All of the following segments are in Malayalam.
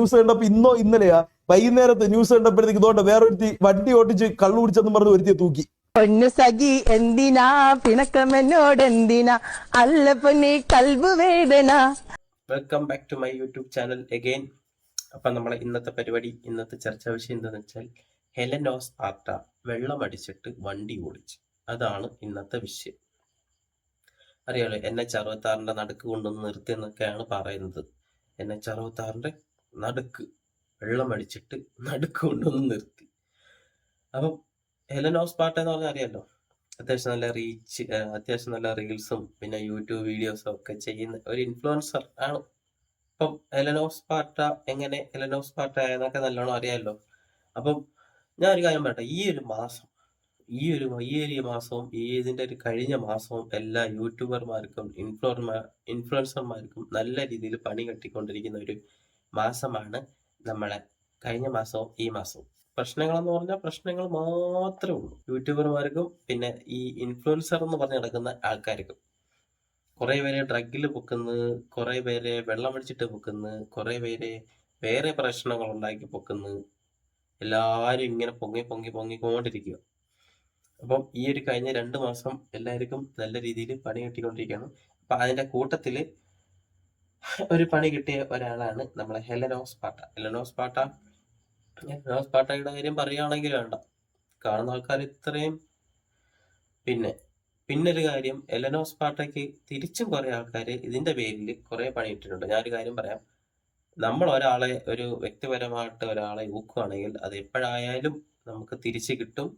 ന്യൂസ് കണ്ടപ്പോ ഇന്നോ ഇന്നലെയാ വൈകുന്നേരത്തെ ന്യൂസ് കണ്ടപ്പോഴത്തേക്ക് ഇതുകൊണ്ട് വേറൊരുത്തി വണ്ടി ഓട്ടിച്ച് കള്ളു കുടിച്ചെന്ന് പറഞ്ഞ് ഒരുത്തിയെ തൂക്കി. പൊന്നു സഖി എന്തിനാ പിണക്കമെന്നോട് എന്തിനാ അല്ല പൊന്നി കൽബ് വേദന. Welcome back to my YouTube channel again. അപ്പം നമ്മളെ ഇന്നത്തെ പരിപാടി, ഇന്നത്തെ ചർച്ചാ വിഷയം എന്താണെന്ന് വെച്ചാൽ ഹെലനോ സ്പാർട്ട വെള്ളമടിച്ചിട്ട് വണ്ടി ഓടിച്ചു. അതാണ് ഇന്നത്തെ വിഷയം. അറിയാലോ, NH-66 നടുക്ക് കൊണ്ടുവന്ന് നിർത്തിയെന്നൊക്കെയാണ് പറയുന്നത്. NH-66 നടുക്ക് വെള്ളമടിച്ചിട്ട് നടുക്ക് കൊണ്ടുവന്ന് നിർത്തി. അപ്പം ഹെലനോ സ്പാർട്ട എന്ന് പറഞ്ഞാൽ അറിയാലോ, അത്യാവശ്യം നല്ല റീച്ച്, അത്യാവശ്യം നല്ല റീൽസും പിന്നെ യൂട്യൂബ് വീഡിയോസും ഒക്കെ ചെയ്യുന്ന ഒരു ഇൻഫ്ലുവൻസർ ആണ്. അപ്പം ഹെലനോ സ്പാർട്ട എങ്ങനെ ഹെലനോ സ്പാർട്ട എന്നൊക്കെ നല്ലോണം അറിയാമല്ലോ. അപ്പം ഞാൻ ഒരു കാര്യം പറയട്ടെ, ഈ ഒരു മാസവും ഇതിന്റെ ഒരു കഴിഞ്ഞ മാസവും എല്ലാ യൂട്യൂബർമാർക്കും ഇൻഫ്ലുവൻസർമാർക്കും നല്ല രീതിയിൽ പണി കെട്ടിക്കൊണ്ടിരിക്കുന്ന ഒരു മാസമാണ് നമ്മളെ കഴിഞ്ഞ മാസവും ഈ മാസവും. പ്രശ്നങ്ങളെന്ന് പറഞ്ഞാൽ പ്രശ്നങ്ങൾ മാത്രമേ ഉള്ളൂ യൂട്യൂബർമാർക്കും പിന്നെ ഈ ഇൻഫ്ലുവൻസർ എന്ന് പറഞ്ഞ് നടക്കുന്ന ആൾക്കാർക്കും. കുറെ പേരെ ഡ്രഗിൽ പൊക്കുന്നു, കുറെ പേരെ വെള്ളമടിച്ചിട്ട് പൊക്കുന്നു, കുറെ പേരെ വേറെ പ്രശ്നങ്ങൾ ഉണ്ടാക്കി പൊക്കുന്നു. എല്ലാരും ഇങ്ങനെ പൊങ്ങിക്കൊണ്ടിരിക്കുക. അപ്പം ഈ ഒരു കഴിഞ്ഞ 2 മാസം എല്ലാവർക്കും നല്ല രീതിയിൽ പണി കിട്ടിക്കൊണ്ടിരിക്കുകയാണ്. അപ്പൊ അതിന്റെ കൂട്ടത്തില് ഒരു പണി കിട്ടിയ ഒരാളാണ് നമ്മളെ ഹെലനോ സ്പാർട്ടയുടെ കാര്യം പറയുകയാണെങ്കിൽ വേണ്ട, കാണുന്ന ആൾക്കാർ ഇത്രയും. പിന്നൊരു കാര്യം, ഹെലനോ സ്പാർട്ടയ്ക്ക് തിരിച്ചും കുറെ ആൾക്കാർ ഇതിന്റെ പേരിൽ കുറെ പണി ഇട്ടിട്ടുണ്ട്. ഞാനൊരു കാര്യം പറയാം, നമ്മൾ ഒരാളെ, ഒരു വ്യക്തിപരമായിട്ട് ഒരാളെ ഊക്കുകയാണെങ്കിൽ അത് എപ്പോഴായാലും നമുക്ക് തിരിച്ച് കിട്ടും.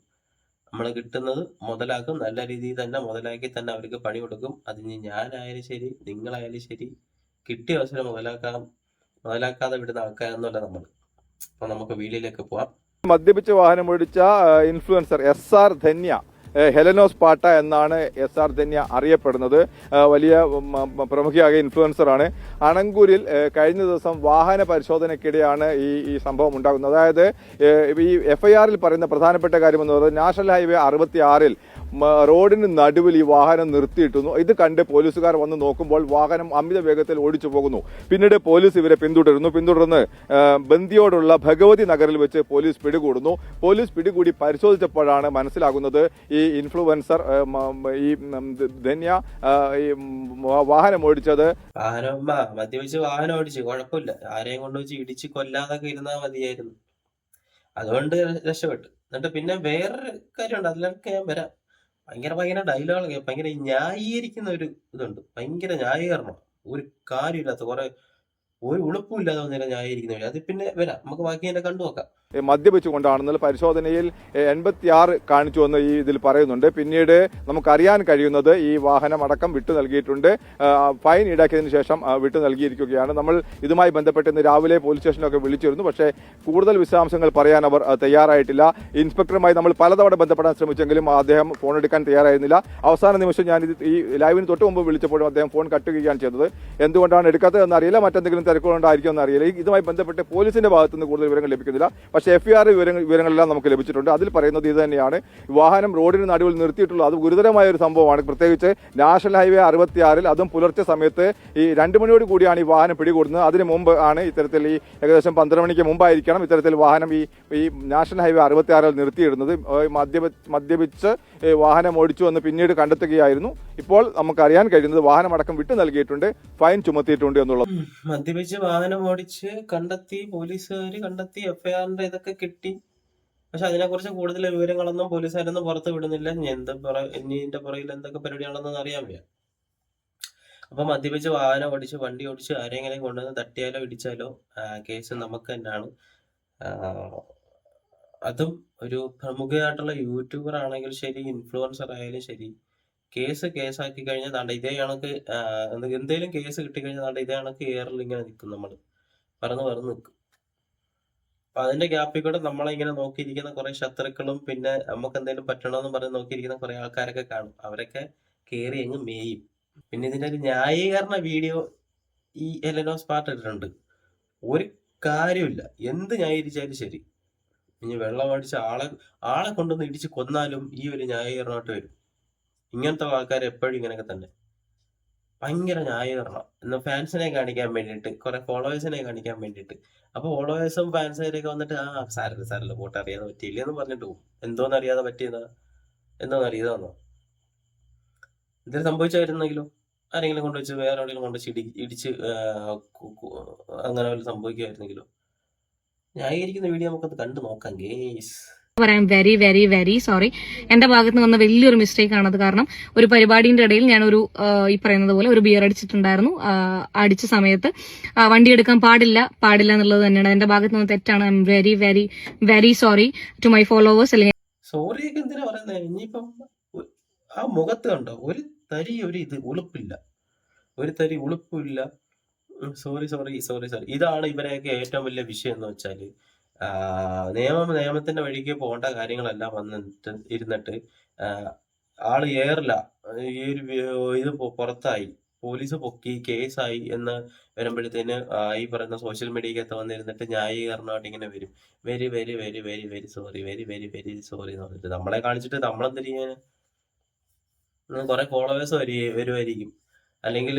നമ്മൾ കിട്ടുന്നത് മുതലാക്കും, നല്ല രീതിയിൽ തന്നെ മുതലാക്കി തന്നെ അവർക്ക് പണി കൊടുക്കും. അതിന് ഞാനായാലും ശരി, നിങ്ങളായാലും ശരി, കിട്ടിയ അവസരം മുതലാക്കാതെ വിടുന്ന ആൾക്കാരൊന്നുമല്ല നമ്മൾ. അപ്പൊ നമുക്ക് വീഡിയോയിലേക്ക് പോവാം. മദ്യപിച്ച് വാഹനം ഓടിച്ച ഇൻഫ്ലുവൻസർ SR ധന്യ, ഹെലനോ സ്പാർട്ട എന്നാണ് SR ധന്യ അറിയപ്പെടുന്നത്. വലിയ പ്രമുഖയായ ഇൻഫ്ലുവൻസറാണ്. അണങ്കൂരിൽ കഴിഞ്ഞ ദിവസം വാഹന പരിശോധനയ്ക്കിടെയാണ് ഈ സംഭവം ഉണ്ടാകുന്നത്. അതായത് ഈ FIR-ൽ പറയുന്ന പ്രധാനപ്പെട്ട കാര്യം എന്ന് പറയുന്നത്, നാഷണൽ ഹൈവേ 66-ൽ റോഡിന് നടുവിൽ ഈ വാഹനം നിർത്തിയിട്ടുന്നു. ഇത് കണ്ട് പോലീസുകാർ വന്ന് നോക്കുമ്പോൾ വാഹനം അമിത വേഗത്തിൽ ഓടിച്ചു പോകുന്നു. പിന്നീട് പോലീസ് ഇവരെ പിന്തുടർന്ന് ബന്ദിയോടുള്ള ഭഗവതി നഗറിൽ വെച്ച് പോലീസ് പിടികൂടുന്നു. പോലീസ് പിടികൂടി പരിശോധിച്ചപ്പോഴാണ് മനസ്സിലാകുന്നത് ഈ ഇൻഫ്ലുവൻസർ ഈ ധന്യ ഈ വാഹനം ഓടിച്ചത് മദ്യപിച്ച് വാഹനം ഓടിച്ചു, കുഴപ്പമില്ല, ആരെയും കൊണ്ടുവച്ച് ഇടിച്ച് കൊല്ലാതൊക്കെ ഇരുന്നാൽ മതിയായിരുന്നു. അതുകൊണ്ട് രക്ഷപ്പെട്ടു. എന്നിട്ട് പിന്നെ വേറൊരു കാര്യമുണ്ട്, അതിലൊക്കെ ഞാൻ വരാം. ഭയങ്കര ഡയലോഗൊക്കെ, ഭയങ്കര ന്യായീകരിക്കുന്ന ഒരു ഇതുണ്ട്, ഭയങ്കര ന്യായീകരണം. ഒരു കാര്യമില്ലാത്ത ഒരു ഉളുപ്പുമില്ലാതെ വന്നിട്ട് ന്യായീകരിക്കുന്ന. അത് പിന്നെ വരാം, നമുക്ക് ബാക്കി എന്നെ കണ്ടു നോക്കാം. മദ്യപിച്ചുകൊണ്ടാണെന്നുള്ള പരിശോധനയിൽ 86 കാണിച്ചു എന്ന് ഈ ഇതിൽ പറയുന്നുണ്ട്. പിന്നീട് നമുക്കറിയാൻ കഴിയുന്നത് ഈ വാഹനം അടക്കം വിട്ടു നൽകിയിട്ടുണ്ട്. ഫൈൻ ഈടാക്കിയതിനു ശേഷം വിട്ടു നൽകിയിരിക്കുകയാണ്. നമ്മൾ ഇതുമായി ബന്ധപ്പെട്ട് ഇന്ന് രാവിലെ പോലീസ് സ്റ്റേഷനിലൊക്കെ വിളിച്ചിരുന്നു. പക്ഷേ കൂടുതൽ വിശദാംശങ്ങൾ പറയാൻ അവർ തയ്യാറായിട്ടില്ല. ഇൻസ്പെക്ടറുമായി നമ്മൾ പലതവണ ബന്ധപ്പെടാൻ ശ്രമിച്ചെങ്കിലും അദ്ദേഹം ഫോൺ എടുക്കാൻ തയ്യാറായിരുന്നില്ല. അവസാന നിമിഷം ഞാൻ ഈ ലൈവിന് തൊട്ട് മുമ്പ് വിളിച്ചപ്പോഴും അദ്ദേഹം ഫോൺ കട്ട് ചെയ്യുകയാണ് ചെയ്തത്. എന്തുകൊണ്ടാണ് എടുക്കാത്തതെന്ന് അറിയില്ല, മറ്റെന്തെങ്കിലും തിരക്കുകളുണ്ടായിരിക്കും എന്നറിയില്ല. ഇതുമായി ബന്ധപ്പെട്ട് പോലീസിന്റെ ഭാഗത്തു നിന്ന് കൂടുതൽ വിവരങ്ങൾ ലഭിക്കുന്നില്ല. പക്ഷേ FIR വിവരങ്ങളെല്ലാം നമുക്ക് ലഭിച്ചിട്ടുണ്ട്. അതിൽ പറയുന്നത് ഇത് തന്നെയാണ്, വാഹനം റോഡിന് നടുവിൽ നിർത്തിയിട്ടുള്ളത്. അത് ഗുരുതരമായ ഒരു സംഭവമാണ്. പ്രത്യേകിച്ച് നാഷണൽ ഹൈവേ 66-ൽ, അതും പുലർച്ചെ സമയത്ത് ഈ 2 മണിയോട് കൂടിയാണ് ഈ വാഹനം പിടികൂടുന്നത്. അതിന് മുമ്പ് ആണ് ഇത്തരത്തിൽ ഈ ഏകദേശം 12 മണിക്ക് മുമ്പായിരിക്കണം ഇത്തരത്തിൽ വാഹനം ഈ നാഷണൽ ഹൈവേ 66-ൽ നിർത്തിയിടുന്നത്. മദ്യപിച്ച് വാഹനം ഓടിച്ചു എന്ന് പിന്നീട് കണ്ടെത്തുകയായിരുന്നു. ഇപ്പോൾ നമുക്കറിയാൻ കഴിയുന്നത് വാഹനമടക്കം വിട്ടു നൽകിയിട്ടുണ്ട്, ഫൈൻ ചുമത്തിയിട്ടുണ്ട് എന്നുള്ളത്. മദ്യപിച്ച് വാഹനം ഓടിച്ച് പോലീസുകാർ കണ്ടെത്തി, FIR-ന്റെ ഇതൊക്കെ കിട്ടി. പക്ഷെ അതിനെക്കുറിച്ച് കൂടുതൽ വിവരങ്ങളൊന്നും പോലീസുകാരൊന്നും പുറത്ത് വിടുന്നില്ല. ഇനി ഇതിന്റെ പുറകിൽ എന്തൊക്കെ പരിപാടിയാണെന്ന് അറിയാൻ വയ്യ. അപ്പൊ മദ്യപിച്ച് വാഹനം ഓടിച്ച് വണ്ടി ഓടിച്ച് ആരെങ്കിലും കൊണ്ടുവന്ന് തട്ടിയാലോ ഇടിച്ചാലോ കേസ് നമുക്ക് തന്നെയാണ്. അതും ഒരു പ്രമുഖയായിട്ടുള്ള യൂട്യൂബർ ആണെങ്കിലും ശരി, ഇൻഫ്ലുവൻസർ ആയാലും ശരി, കേസാക്കി കഴിഞ്ഞാൽ താണ്ട ഇതേ കണക്ക് എന്തെങ്കിലും കേസ് കിട്ടിക്കഴിഞ്ഞാൽ താണ്ട ഇതേ കണക്ക് എയറിൽ ഇങ്ങനെ നിൽക്കും, നമ്മൾ പറന്ന് നിൽക്കും. അപ്പൊ അതിന്റെ ഗ്യാപ്പിൽ കൂടെ നമ്മളെ ഇങ്ങനെ നോക്കിയിരിക്കുന്ന കുറെ ശത്രുക്കളും പിന്നെ നമുക്ക് എന്തെങ്കിലും പറ്റണമെന്ന് പറഞ്ഞ് നോക്കിയിരിക്കുന്ന കുറെ ആൾക്കാരൊക്കെ കാണും. അവരൊക്കെ കയറി അങ്ങ് മേയും. പിന്നെ ഇതിന്റെ ഒരു ന്യായീകരണ വീഡിയോ ഈ ഹെലനോ സ്പാർട്ട ഇട്ടിട്ടുണ്ട്. ഒരു കാര്യമില്ല, എന്ത് ന്യായീകരിച്ചാലും ശരി. ഇനി വെള്ളം അടിച്ച ആളെ കൊണ്ടൊന്ന് ഇടിച്ച് കൊന്നാലും ഈ ഒരു ന്യായീകരണമായിട്ട് വരും. ഇങ്ങനത്തെ ആൾക്കാർ എപ്പോഴും ഇങ്ങനെയൊക്കെ തന്നെ. ഭയങ്കര ന്യായീകരണം എന്ന് ഫാൻസിനെ കാണിക്കാൻ വേണ്ടിയിട്ട്, കുറെ ഫോളോവേഴ്സിനെ കാണിക്കാൻ വേണ്ടിയിട്ട്. അപ്പൊ ഫോളോവേഴ്സും ഫാൻസുകാരൊക്കെ വന്നിട്ട് സാരല്ല പോട്ടെ, അറിയാതെ പറ്റിയില്ലെന്ന് പറഞ്ഞിട്ട് പോകും. എന്തോന്ന് അറിയാതെ പറ്റിയതാ, എന്തോന്ന് അറിയാതാന്നോ? എന്തെങ്കിലും സംഭവിച്ചായിരുന്നെങ്കിലോ, ആരെങ്കിലും കൊണ്ടുവച്ച് വേറെ എവിടെയെങ്കിലും കൊണ്ടുവച്ച് ഇടിച്ച് അങ്ങനെ വല്ല സംഭവിക്കുമായിരുന്നെങ്കിലോ? ന്യായീകരിക്കുന്ന വീഡിയോ നമുക്കത് കണ്ടു നോക്കാം ഗേസ്. പറയാം, വെരി വെരി വെരി സോറി. എന്റെ ഭാഗത്ത് നിന്ന് വന്ന വലിയൊരു മിസ്റ്റേക്ക് ആണത്. കാരണം ഒരു പരിപാടിന്റെ ഇടയിൽ ഞാൻ ഈ പറയുന്നത് പോലെ ഒരു ബിയർ അടിച്ചിട്ടുണ്ടായിരുന്നു. അടിച്ച സമയത്ത് വണ്ടി എടുക്കാൻ പാടില്ല എന്നുള്ളത് തന്നെയാണ് എന്റെ ഭാഗത്ത് നിന്ന് തെറ്റാണ്. I am very very very sorry to my followers. അല്ലെങ്കിൽ സോറിയൊക്കെ എന്തിനാ പറയുന്നത്? ഇനിയിപ്പം ആ മുഖത്ത് കണ്ടോ, ഒരു തരി ഉളുപ്പില്ല, ഒരു തരി ഉളുപ്പില്ല. സോറി. ഇതാണ് ഇവരെയൊക്കെ ഏറ്റവും വലിയ വിഷയം എന്ന് വെച്ചാല്, നിയമത്തിന്റെ വഴിക്ക് പോകേണ്ട കാര്യങ്ങളെല്ലാം വന്നിട്ട് ഇരുന്നിട്ട് ആള് ഏറില്ല, ഈ ഒരു ഇത് പുറത്തായി, പോലീസ് പൊക്കി, കേസായി എന്ന് വരുമ്പോഴത്തേന് ഈ പറയുന്ന സോഷ്യൽ മീഡിയക്കകത്ത് വന്നിരുന്നിട്ട് ന്യായീകരണമായിട്ട് ഇങ്ങനെ വരും. Very very very very very sorry, very very very sorry എന്ന് പറഞ്ഞിട്ട് നമ്മളെ കാണിച്ചിട്ട് നമ്മളെന്ത് ചെയ്യാൻ? കുറെ ഫോളോവേഴ്സ് വരുമായിരിക്കും, അല്ലെങ്കിൽ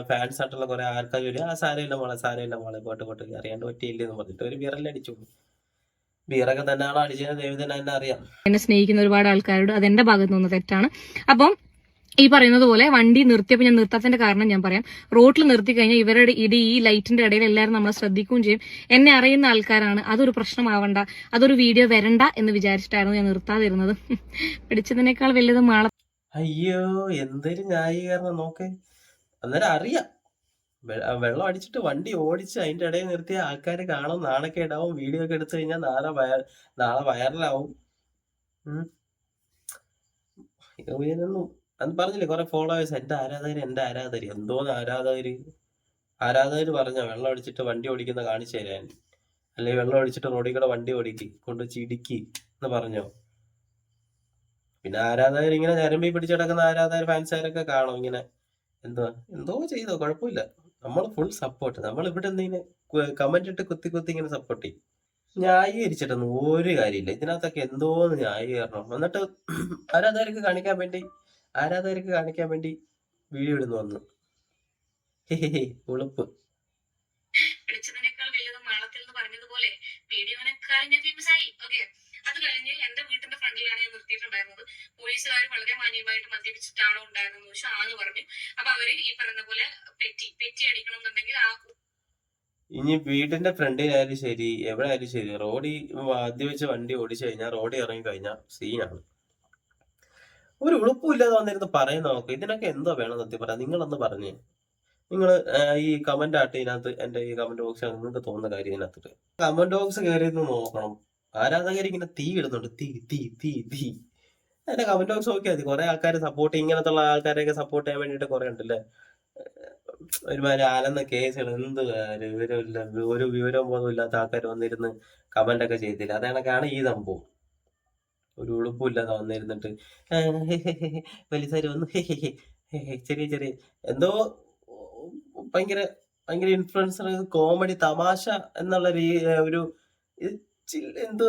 ഫാൻസ് ആയിട്ടുള്ള കുറെ ആൾക്കാർ വരും. സാരമില്ല മോളെ പോട്ട് അറിയാണ്ട് പറ്റിയില്ലെന്ന് പറഞ്ഞിട്ട് ഒരു ബിയറെല്ലാം ബിയറൊക്കെ തന്നെയാണോ അടിച്ചത് ദൈവം തന്നെ അറിയാം. എന്നെ സ്നേഹിക്കുന്ന ഒരുപാട് ആൾക്കാരോട് അതെന്റെ ഭാഗത്ത് നിന്ന് തെറ്റാണ്. അപ്പം ഈ പറയുന്നത് പോലെ വണ്ടി നിർത്തിയപ്പോൾ ഞാൻ നിർത്താത്തതിന്റെ കാരണം ഞാൻ പറയാം. റോഡിൽ നിർത്തി കഴിഞ്ഞാൽ ഇവരുടെ ഈ ലൈറ്റിന്റെ ഇടയിൽ എല്ലാവരും നമ്മളെ ശ്രദ്ധിക്കുകയും ചെയ്യും. എന്നെ അറിയുന്ന ആൾക്കാരാണ്. അതൊരു പ്രശ്നമാവണ്ട, അതൊരു വീഡിയോ വരണ്ട എന്ന് വിചാരിച്ചിട്ടായിരുന്നു ഞാൻ നിർത്താതിരുന്നത്. പിടിച്ചതിനേക്കാൾ വലുത് മാള. അയ്യോ, എന്തൊരു ന്യായീകരണം നോക്ക്. അന്നേരം അറിയാം, വെള്ളം അടിച്ചിട്ട് വണ്ടി ഓടിച്ച് അതിന്റെ ഇടയിൽ നിർത്തിയ ആൾക്കാർ കാണും, നാണക്കേടാവും. വീഡിയോ ഒക്കെ എടുത്തു കഴിഞ്ഞാൽ നാളെ വൈറലാവും. അന്ന് പറഞ്ഞില്ലേ കുറെ ഫോളോവേഴ്സ്, എന്റെ ആരാധകര് എന്തോന്ന് ആരാധകര് പറഞ്ഞ വെള്ളം അടിച്ചിട്ട് വണ്ടി ഓടിക്കുന്ന കാണിച്ചു തരാൻ, അല്ലെങ്കിൽ വെള്ളം അടിച്ചിട്ട് റോഡിൽ കൂടെ വണ്ടി കൊണ്ടുവച്ച് ഇടുക്കി എന്ന് പറഞ്ഞോ? പിന്നെ ആരാധകർ ഇങ്ങനെ ഞരമ്പി പിടിച്ചു കിടക്കുന്ന ഫാൻസുകാരൊക്കെ കാണും ഇങ്ങനെ എന്തോ ചെയ്തോ, കുഴപ്പമില്ല, നമ്മൾ ഫുൾ സപ്പോർട്ട്. നമ്മൾ ഇവിടെ എന്തെങ്കിലും കമന്റ് ഇട്ട് കുത്തി ഇങ്ങനെ സപ്പോർട്ട് ചെയ്യും. ന്യായീകരിച്ചിട്ടൊന്നും ഒരു കാര്യമില്ല ഇതിനകത്തൊക്കെ. എന്തോന്ന് ന്യായീകരണം. എന്നിട്ട് ആരാധകർക്ക് കാണിക്കാൻ വേണ്ടി വീഡിയോ ഇടുന്നു വന്ന് ഉളുപ്പ്. പിടിച്ചതിനേക്കാൾ വലുത് മാളത്തിൽ എന്ന് പറഞ്ഞതുപോലെ വീഡിയോനേക്കാൾ ഞാൻ ഫേമസ് ആയി. ഓക്കെ, അത് കഴിഞ്ഞ് എന്റെ വീട്ടിന്റെ ഫ്രണ്ടിലാണ് ഞാൻ നിർത്തിയിട്ടുണ്ടായിരുന്നത്. പോലീസുകാർ വളരെ മാന്യമായിട്ട് മദ്യപിച്ചിട്ടാണോ ഉണ്ടായിരുന്നത് ചോദിച്ചു, ആന്ന് പറഞ്ഞു. അപ്പൊ അവര് ഈ പറയുന്ന പോലെ പെറ്റി അടിക്കണം എന്നുണ്ടെങ്കിൽ ഇനി വീടിന്റെ ഫ്രണ്ടിലായാലും ശരി, എവിടെ ആയാലും ശരി, റോഡിൽ മദ്യപിച്ച് വണ്ടി ഓടിച്ചു കഴിഞ്ഞാൽ, റോഡിൽ ഇറങ്ങി കഴിഞ്ഞാൽ സീനാണ്. ഒരു ഉളുപ്പില്ലാതെ വന്നിരുന്ന് പറയുന്ന നോക്ക്. ഇതിനൊക്കെ എന്തോ വേണം സത്യം പറയാം. നിങ്ങളൊന്ന് പറഞ്ഞേ, നിങ്ങൾ ഈ കമന്റ് ആട്ട് ഇതിനകത്ത്, എന്റെ ഈ കമന്റ് ബോക്സിൽ നിങ്ങൾക്ക് തോന്നുന്ന കാര്യം ഇതിനകത്തിട്ട് കമന്റ് ബോക്സ് കയറി നോക്കണം. ആരാധകരിങ്ങനെ തീ ഇടുന്നുണ്ട്, തീ. എന്റെ കമന്റ് ബോക്സ് നോക്കിയാൽ മതി. കുറെ ആൾക്കാർ സപ്പോർട്ട്, ഇങ്ങനത്തുള്ള ആൾക്കാരെയൊക്കെ സപ്പോർട്ട് ചെയ്യാൻ വേണ്ടിട്ട് കുറെ ഉണ്ടല്ലേ. ഒരുമാതിരി ആലെന്ന കേസുകൾ, എന്ത് വിവരമില്ല, ഒരു വിവരവും പോലും ഇല്ലാത്ത ആൾക്കാർ വന്നിരുന്ന് കമന്റ് ഒക്കെ ചെയ്തില്ല. അതേണക്കാണ് ഈ സംഭവം. ഒരു ഉളുപ്പില്ലാതെ വന്നിരുന്നിട്ട് വലിയസാരി വന്ന് ചെറിയ എന്തോ ഭയങ്കര ഇൻഫ്ലുവൻസർ, കോമഡി, തമാശ എന്നുള്ള ഒരു എന്തോ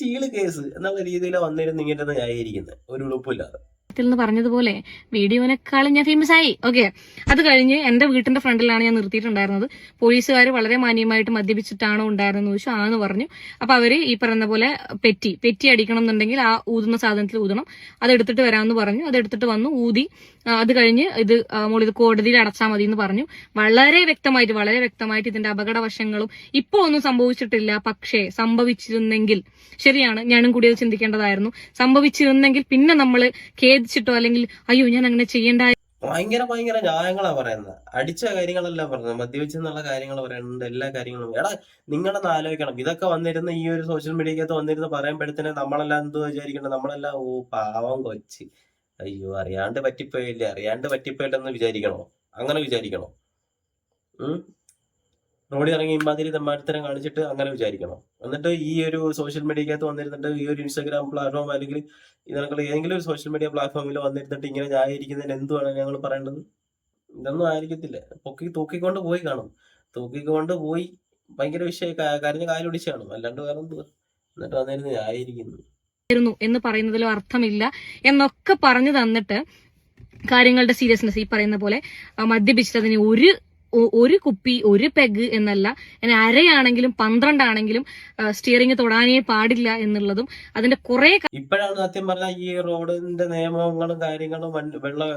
ചീള് കേസ് എന്നുള്ള രീതിയിലാണ് വന്നിരുന്ന് ഇങ്ങനെ ന്യായീകരിക്കുന്നത്, ഒരു ഉളുപ്പില്ലാതെ. എന്ന് പറഞ്ഞതുപോലെ വീഡിയോനേക്കാളും ഞാൻ ഫേമസ് ആയി. ഓക്കെ, അത് കഴിഞ്ഞ് എന്റെ വീട്ടിന്റെ ഫ്രണ്ടിലാണ് ഞാൻ നിർത്തിയിട്ടുണ്ടായിരുന്നത്. പോലീസുകാർ വളരെ മാന്യമായിട്ട് മദ്യപിച്ചിട്ടാണോ ഉണ്ടായിരുന്നെന്ന് ചോദിച്ചു, ആന്ന് പറഞ്ഞു. അപ്പൊ അവര് ഈ പറയുന്ന പോലെ പെറ്റി അടിക്കണം എന്നുണ്ടെങ്കിൽ ആ ഊതുന്ന സാധനത്തിൽ ഊതണം, അതെടുത്തിട്ട് വരാമെന്ന് പറഞ്ഞു. അതെടുത്തിട്ട് വന്നു, ഊതി. അത് കഴിഞ്ഞ് ഇത് കോടതിയിൽ അടച്ചാൽ മതി എന്ന് പറഞ്ഞു. വളരെ വ്യക്തമായിട്ട് ഇതിന്റെ അപകടവശങ്ങളും ഇപ്പൊ ഒന്നും സംഭവിച്ചിട്ടില്ല. പക്ഷേ സംഭവിച്ചിരുന്നെങ്കിൽ, ശരിയാണ്, ഞാനും കൂടി അത് ചിന്തിക്കേണ്ടതായിരുന്നു. സംഭവിച്ചിരുന്നെങ്കിൽ പിന്നെ നമ്മൾ ഖേദിച്ചിട്ടോ അല്ലെങ്കിൽ അയ്യോ ഞാൻ അങ്ങനെ ചെയ്യേണ്ട. ഭയങ്കര ന്യായങ്ങളാ പറയുന്നത്. അടിച്ച കാര്യങ്ങളല്ല പറയുന്നത്, മദ്യപിച്ചെന്നുള്ള കാര്യങ്ങൾ പറയുന്നുണ്ട്, എല്ലാ കാര്യങ്ങളും. എടാ, നിങ്ങളൊന്ന് ആലോചിക്കണം. ഇതൊക്കെ വന്നിരുന്ന ഈ ഒരു സോഷ്യൽ മീഡിയക്കകത്ത് വന്നിരുന്ന് പറയുമ്പോഴത്തേന് നമ്മളെല്ലാം എന്തോ വിചാരിക്കണം? നമ്മളെല്ലാം പാവം കൊച്ച്, അയ്യോ അറിയാണ്ട് പറ്റിപ്പോയില്ലെന്ന് വിചാരിക്കണോ? അങ്ങനെ വിചാരിക്കണോ? റോഡിൽ ഇറങ്ങി ഇമാതിരി തെമ്മാടിത്തരം കാണിച്ചിട്ട് അങ്ങനെ വിചാരിക്കണോ? എന്നിട്ട് ഈ ഒരു സോഷ്യൽ മീഡിയക്കകത്ത് വന്നിരുന്നിട്ട്, ഈ ഒരു ഇൻസ്റ്റാഗ്രാം പ്ലാറ്റ്ഫോം അല്ലെങ്കിൽ ഇതിനൊക്കെ ഏതെങ്കിലും ഒരു സോഷ്യൽ മീഡിയ പ്ലാറ്റ്ഫോമിൽ വന്നിരുന്നിട്ട് ഇങ്ങനെ ന്യായീകരിക്കുന്നതിന് എന്തുവാണ് ഞങ്ങൾ പറയേണ്ടത്? ഇതൊന്നും ആയിരിക്കത്തില്ല. തൂക്കിക്കൊണ്ട് പോയി കാണും. തൂക്കിക്കൊണ്ട് പോയി ഭയങ്കര വിഷയം കരഞ്ഞ കാലൊടിച്ച് കാണും. അല്ലാണ്ട് വേറെ എന്തുവാ? എന്നിട്ട് വന്നിരുന്ന് ന്യായീകരിക്കുന്നു എന്ന് പറയുന്നതിലും അർത്ഥമില്ല എന്നൊക്കെ പറഞ്ഞു തന്നിട്ട് കാര്യങ്ങളുടെ സീരിയസ്നെസ് ഈ പറയുന്ന പോലെ മദ്യപിച്ചിട്ടതിന് ഒരു കുപ്പി ഒരു പെഗ് എന്നല്ല, ഇനി അരയാണെങ്കിലും 12 ആണെങ്കിലും സ്റ്റിയറിംഗ് തൊടാനേ പാടില്ല എന്നുള്ളതും അതിന്റെ കുറെ ഇപ്പോഴാണ് സത്യം പറഞ്ഞാൽ ഈ റോഡിന്റെ നിയമങ്ങളും കാര്യങ്ങളും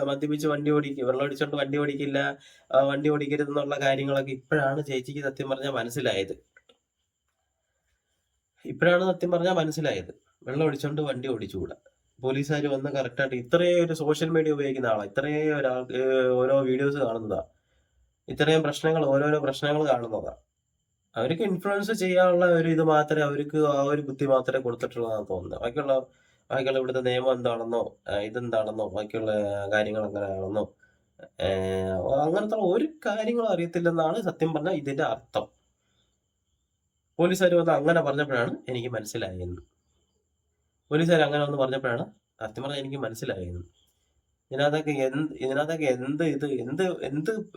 മദ്യപിച്ച് വെള്ളം അടിച്ചോണ്ട് വണ്ടി ഓടിക്കില്ല, വണ്ടി ഓടിക്കരുത് എന്നുള്ള കാര്യങ്ങളൊക്കെ ഇപ്പോഴാണ് ചേച്ചിക്ക് സത്യം പറഞ്ഞാൽ മനസ്സിലായത്. വെള്ളം അടിച്ചോണ്ട് വണ്ടി ഓടിച്ചുകൂടാ. പോലീസുകാർ വന്ന് കറക്റ്റായിട്ട് ഇത്രയും ഒരു സോഷ്യൽ മീഡിയ ഉപയോഗിക്കുന്ന ആളാ, ഇത്രയും ഓരോ വീഡിയോസ് കാണുന്നതാ, ഇത്രയും ഓരോരോ പ്രശ്നങ്ങൾ കാണുന്നതാ. അവർക്ക് ഇൻഫ്ലുവൻസ് ചെയ്യാനുള്ള ഒരു ഇത് മാത്രമേ അവർക്ക് ആ ഒരു ബുദ്ധി മാത്രമേ കൊടുത്തിട്ടുള്ളതാണെന്ന് തോന്നുന്നത്. ബാക്കിയുള്ള ഇവിടുത്തെ നിയമം എന്താണെന്നോ ഇതെന്താണെന്നോ ബാക്കിയുള്ള കാര്യങ്ങൾ എങ്ങനെയാണെന്നോ അങ്ങനത്തെ ഒരു കാര്യങ്ങളും അറിയത്തില്ലെന്നാണ് സത്യം പറഞ്ഞാൽ ഇതിന്റെ അർത്ഥം. പോലീസുകാർ വന്ന് അങ്ങനെ പറഞ്ഞപ്പോഴാണ് എനിക്ക് മനസ്സിലായത്. സത്യം പറഞ്ഞാൽ എനിക്ക് മനസ്സിലായത്. ഇതിനകത്തൊക്കെ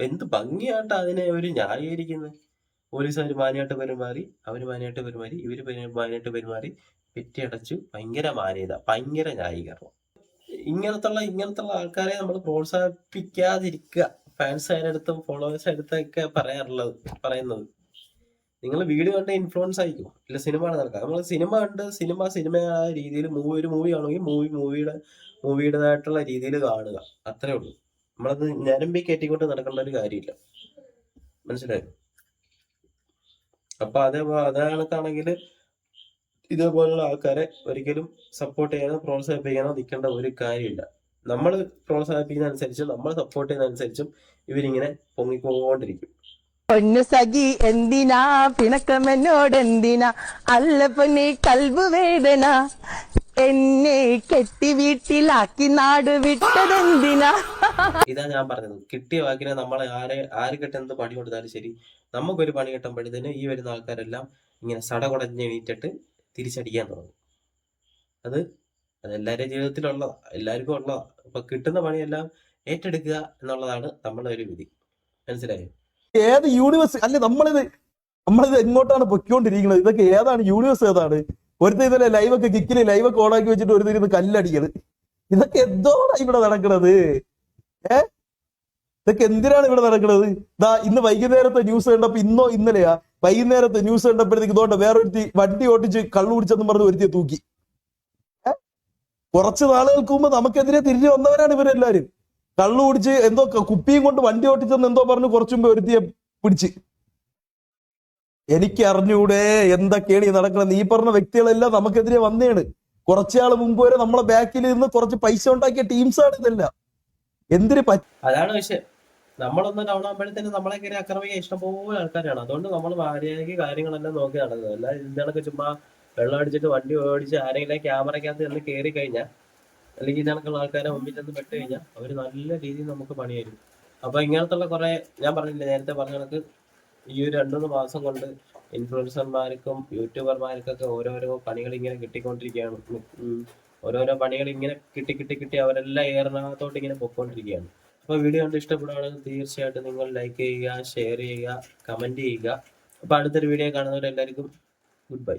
എന്ത് ഭംഗിയായിട്ട് അതിനെ ഒരു ന്യായീകരിക്കുന്നത്. പോലീസുകാർ മാന്യമായിട്ട് പെരുമാറി, അവര് മാന്യമായിട്ട് പെരുമാറി, ഇവര് മാന്യമായിട്ട് പെരുമാറി, പെറ്റിയടച്ചു. ഭയങ്കര മാന്യത, ഭയങ്കര ന്യായീകരണം. ഇങ്ങനത്തുള്ള ആൾക്കാരെ നമ്മൾ പ്രോത്സാഹിപ്പിക്കാതിരിക്കുക. ഫാൻസുകാരുടെ അടുത്തും ഫോളോവേഴ്സിന്റെ അടുത്തൊക്കെ പറയുന്നത് നിങ്ങൾ വീഡിയോ കണ്ട് ഇൻഫ്ലുവൻസ് ആയിരിക്കും. ഇല്ല സിനിമ നടക്കാം. നമ്മൾ സിനിമ കണ്ട് സിനിമയായ രീതിയിൽ ഒരു മൂവി ആണെങ്കിൽ മൂവിയുടേതായിട്ടുള്ള രീതിയിൽ കാണുക, അത്രേ ഉള്ളൂ. നമ്മളത് ഞരമ്പി കയറ്റിക്കൊണ്ട് നടക്കേണ്ട ഒരു കാര്യമില്ല. മനസ്സിലായോ? അപ്പൊ അതേകണക്കാണെങ്കിൽ ഇതേപോലുള്ള ആൾക്കാരെ ഒരിക്കലും സപ്പോർട്ട് ചെയ്യാനോ പ്രോത്സാഹിപ്പിക്കാനോ നിൽക്കേണ്ട ഒരു കാര്യമില്ല. നമ്മൾ പ്രോത്സാഹിപ്പിക്കുന്ന അനുസരിച്ചും നമ്മൾ സപ്പോർട്ട് ചെയ്യുന്ന അനുസരിച്ചും ഇവരിങ്ങനെ പൊങ്ങിക്കൊണ്ടിരിക്കും. പൊന്നു സഖി എന്തിനാ പിണക്കം എന്നോടെന്തിനാ, അല്ല പൊന്നി കൽബ് വേദന, എന്നെ കെട്ടി വീട്ടിലാക്കി നാട് വിട്ടതെന്തിനാ. ഇതാ ഞാൻ പറഞ്ഞത്, കിട്ടിയ വാക്കിനെ നമ്മളെ ആര് കെട്ടെന്ത് പണി കൊടുത്താലും ശരി, നമുക്കൊരു പണി കിട്ടുമ്പോഴത്തേന് ഈ വരുന്ന ആൾക്കാരെല്ലാം ഇങ്ങനെ സടകുടഞ്ഞ് എണീറ്റിട്ട് തിരിച്ചടിക്കാൻ തുടങ്ങും. അത് എല്ലാവരുടെ ജീവിതത്തിലുള്ളതാ, എല്ലാവർക്കും ഉള്ളതാ. അപ്പൊ കിട്ടുന്ന പണിയെല്ലാം ഏറ്റെടുക്കുക എന്നുള്ളതാണ് നമ്മളുടെ ഒരു വിധി. മനസ്സിലായോ? ഏത് യൂണിവേഴ്സ് അല്ലെ നമ്മളിത് എങ്ങോട്ടാണ് പൊയ്ക്കൊണ്ടിരിക്കുന്നത്? ഇതൊക്കെ ഏതാണ് യൂണിവേഴ്സ്? ഏതാണ് ഒരുത്തർ ഇതല്ലേ ലൈവൊക്കെ കിക്കില് ലൈവൊക്കെ ഓണാക്കി വെച്ചിട്ട് ഒരുത്തർ ഇരുന്ന് കല്ലടിക്കത്? ഇതൊക്കെ എന്തോടാ ഇവിടെ നടക്കണത്? ഇതൊക്കെ എന്തിനാണ് ഇവിടെ നടക്കുന്നത്? ഇന്ന് വൈകുന്നേരത്തെ ന്യൂസ് കണ്ടപ്പോ ഇന്നലെയാ വൈകുന്നേരത്തെ ന്യൂസ് കണ്ടപ്പോഴത്തേക്ക് ഇതുകൊണ്ട് വേറൊരുത്തി വണ്ടി ഓട്ടിച്ച് കള്ളു കുടിച്ചെന്ന് പറഞ്ഞ് ഒരുത്തിയെ തൂക്കി. കുറച്ച് നാളുകൾക്ക് മുമ്പ് നമുക്കെതിരെ തിരിഞ്ഞു വന്നവരാണ് ഇവരെല്ലാരും. കള്ളു കുടിച്ച് എന്തോ കുപ്പിയും കൊണ്ട് വണ്ടി ഓട്ടിച്ചെന്ന് എന്തോ പറഞ്ഞു കുറച്ചു മുമ്പ് ഒരുത്തിയെ പിടിച്ച്. എനിക്ക് അറിഞ്ഞൂടെ എന്തൊക്കെയാണ് ഈ നടക്കുന്നത്? ഈ പറഞ്ഞ വ്യക്തികളെല്ലാം നമുക്കെതിരെ വന്നേണ്. കുറച്ചാൾ മുമ്പ് വരെ നമ്മളെ ബാക്കിൽ നിന്ന് കുറച്ച് പൈസ ഉണ്ടാക്കിയ ടീംസാണ് ഇതെല്ലാം. അതാണ് വിഷയം. നമ്മളൊന്ന് ഡൗൺ ആകുമ്പോഴത്തേനും നമ്മളെ കയറി ആക്രമിക്കാൻ ഇഷ്ടംപോലെ ആൾക്കാരാണ്. അതുകൊണ്ട് നമ്മൾ മര്യാദയ്ക്ക് കാര്യങ്ങളെല്ലാം നോക്കി നടക്കുന്നത്. അല്ല ഇതിനൊക്കെ ചുമ്മാ വെള്ളം അടിച്ചിട്ട് വണ്ടി ഓടിച്ച് ആരെങ്കിലും ക്യാമറയ്ക്കകത്ത് ചെന്ന് കയറി കഴിഞ്ഞാൽ, അല്ലെങ്കിൽ ഇതിനൊക്കെയുള്ള ആൾക്കാരെ മുമ്പിൽ ചെന്ന് പെട്ട് കഴിഞ്ഞാൽ അവർ നല്ല രീതിയിൽ നമുക്ക് പണി തരും. അപ്പൊ ഇങ്ങനത്തുള്ള കുറെ, ഞാൻ പറഞ്ഞില്ലേ നേരത്തെ പറഞ്ഞ കണക്ക്, ഈ ഒരു 2-3 മാസം കൊണ്ട് ഇൻഫ്ലുവൻസർമാർക്കും യൂട്യൂബർമാർക്കൊക്കെ ഓരോരോ പണികൾ ഇങ്ങനെ കിട്ടിക്കൊണ്ടിരിക്കുകയാണ്. ഓരോരോ പണികൾ ഇങ്ങനെ കിട്ടി അവരെല്ലാം ഏറിനകത്തോട്ട് ഇങ്ങനെ പൊയ്ക്കൊണ്ടിരിക്കുകയാണ്. അപ്പോൾ വീഡിയോ കണ്ട് ഇഷ്ടപ്പെടുകയാണെങ്കിൽ തീർച്ചയായിട്ടും നിങ്ങൾ ലൈക്ക് ചെയ്യുക, ഷെയർ ചെയ്യുക, കമന്റ് ചെയ്യുക. അപ്പോൾ അടുത്തൊരു വീഡിയോ കാണുന്നവരെല്ലാവർക്കും ഗുഡ് ബൈ.